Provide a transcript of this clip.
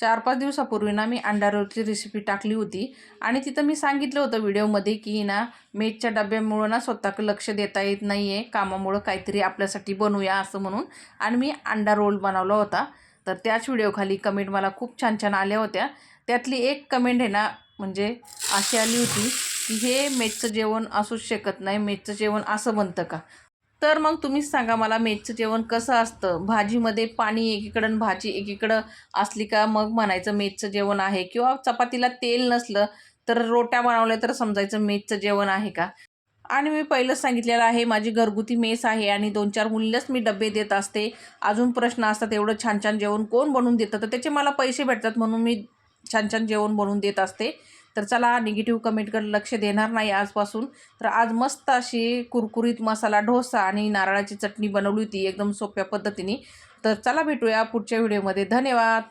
4-5 दिवसापूर्वी ना मी अंडा रोलची रेसिपी टाकली होती आणि तिथं मी सांगितलं होतं व्हिडिओमध्ये की ना मेसच्या डब्यामुळं ना स्वतःकडे लक्ष देता येत नाही आहे, कामामुळं काहीतरी आपल्यासाठी बनवूया असं म्हणून. आणि मी अंडा रोल बनवला होता. तर त्याच व्हिडिओखाली कमेंट मला खूप छान छान आल्या होत्या. त्यातली एक कमेंट आहे ना म्हणजे अशी आली होती की हे मेसचं जेवण असूच शकत नाही, मेसचं जेवण असं बनतं का? तर मग तुम्हीच सांगा मला मेसचं जेवण कसं असतं? भाजीमध्ये पाणी एकीकडं आणि भाजी एकीकडं असली का मग म्हणायचं मेसचं जेवण आहे, किंवा चपातीला तेल नसलं तर रोट्या बनवल्या तर समजायचं मेसचं जेवण आहे का? आणि मी पहिलंच सांगितलेलं आहे माझी घरगुती मेस आहे आणि 2-4 मुलीलाच मी डब्बे देत असते. अजून प्रश्न असतात एवढं छान-छान जेवण कोण बनवून देतं? तर त्याचे मला पैसे भेटतात म्हणून मी छान-छान जेवण बनवून देत असते. तर चला निगेटिव्ह कमेंटकडे लक्ष देणार नाही आजपासून. तर आज मस्त अशी कुरकुरीत मसाला डोसा आणि नारळाची चटणी बनवली होती एकदम सोप्या पद्धतीने. तर चला भेटूया पुढच्या व्हिडिओमध्ये. धन्यवाद.